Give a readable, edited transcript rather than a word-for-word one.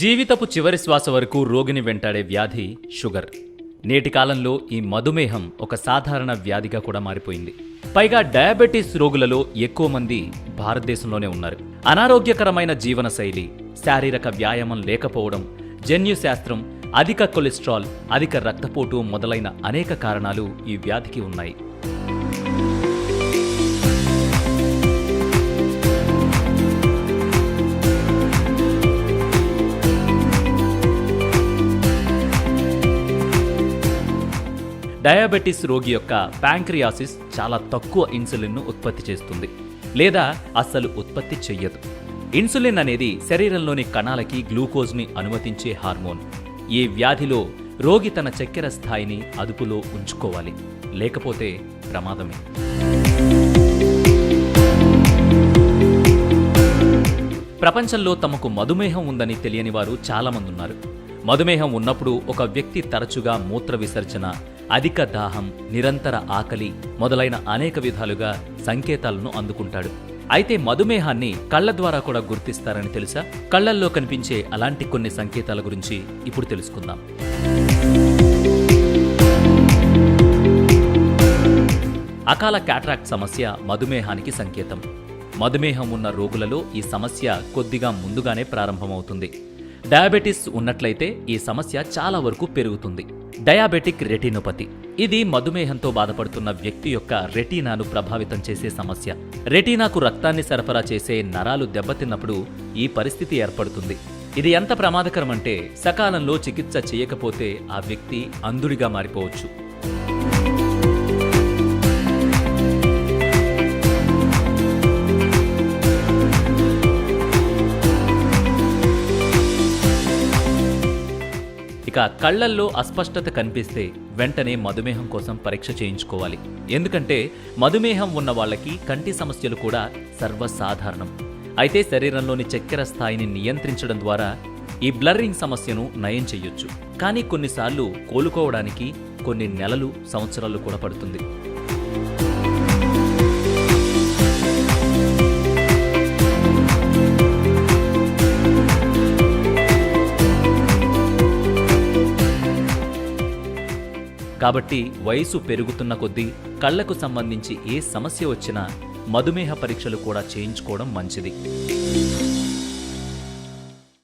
జీవితపు చివరి శ్వాస వరకు రోగిని వెంటాడే వ్యాధి షుగర్. నేటి కాలంలో ఈ మధుమేహం ఒక సాధారణ వ్యాధిగా కూడా మారిపోయింది. పైగా డయాబెటీస్ రోగులలో ఎక్కువ మంది భారతదేశంలోనే ఉన్నారు. అనారోగ్యకరమైన జీవనశైలి, శారీరక వ్యాయామం లేకపోవడం, జన్యుశాస్త్రం, అధిక కొలెస్ట్రాల్, అధిక రక్తపోటు మొదలైన అనేక కారణాలు ఈ వ్యాధికి ఉన్నాయి. డయాబెటీస్ రోగి యొక్క ప్యాంక్రియాసిస్ చాలా తక్కువ ఇన్సులిన్ను ఉత్పత్తి చేస్తుంది లేదా అస్సలు ఉత్పత్తి చెయ్యదు. ఇన్సులిన్ అనేది శరీరంలోని కణాలకి గ్లూకోజ్ని అనుమతించే హార్మోన్. ఈ వ్యాధిలో రోగి తన చక్కెర స్థాయిని అదుపులో ఉంచుకోవాలి, లేకపోతే ప్రమాదమే. ప్రపంచంలో తమకు మధుమేహం ఉందని తెలియని వారు చాలామంది ఉన్నారు. మధుమేహం ఉన్నప్పుడు ఒక వ్యక్తి తరచుగా మూత్ర విసర్జన, అధిక దాహం, నిరంతర ఆకలి మొదలైన అనేక విధాలుగా సంకేతాలను అందుకుంటాడు. అయితే మధుమేహాన్ని కళ్ల ద్వారా కూడా గుర్తిస్తారని తెలుసా? కళ్లల్లో కనిపించే అలాంటి కొన్ని సంకేతాల గురించి ఇప్పుడు తెలుసుకుందాం. అకాల క్యాట్రాక్ట్ సమస్య మధుమేహానికి సంకేతం. మధుమేహం ఉన్న రోగులలో ఈ సమస్య కొద్దిగా ముందుగానే ప్రారంభమవుతుంది. డయాబెటిస్ ఉన్నట్లయితే ఈ సమస్య చాలా వరకు పెరుగుతుంది. డయాబెటిక్ రెటినోపతి, ఇది మధుమేహంతో బాధపడుతున్న వ్యక్తి యొక్క రెటీనాను ప్రభావితం చేసే సమస్య. రెటీనాకు రక్తాన్ని సరఫరా చేసే నరాలు దెబ్బతిన్నప్పుడు ఈ పరిస్థితి ఏర్పడుతుంది. ఇది ఎంత ప్రమాదకరం అంటే సకాలంలో చికిత్స చేయకపోతే ఆ వ్యక్తి అంధుడిగా మారిపోవచ్చు. ఇక కళ్లల్లో అస్పష్టత కనిపిస్తే వెంటనే మధుమేహం కోసం పరీక్ష చేయించుకోవాలి. ఎందుకంటే మధుమేహం ఉన్న వాళ్ళకి కంటి సమస్యలు కూడా సర్వసాధారణం. అయితే శరీరంలోని చక్కెర స్థాయిని నియంత్రించడం ద్వారా ఈ బ్లర్రింగ్ సమస్యను నయం చేయొచ్చు. కానీ కొన్నిసార్లు కోలుకోవడానికి కొన్ని నెలలు, సంవత్సరాలు కూడా పడుతుంది. కాబట్టి వయసు పెరుగుతున్న కొద్దీ కళ్లకు సంబంధించి ఏ సమస్య వచ్చినా మధుమేహ పరీక్షలు కూడా చేయించుకోవడం మంచిది.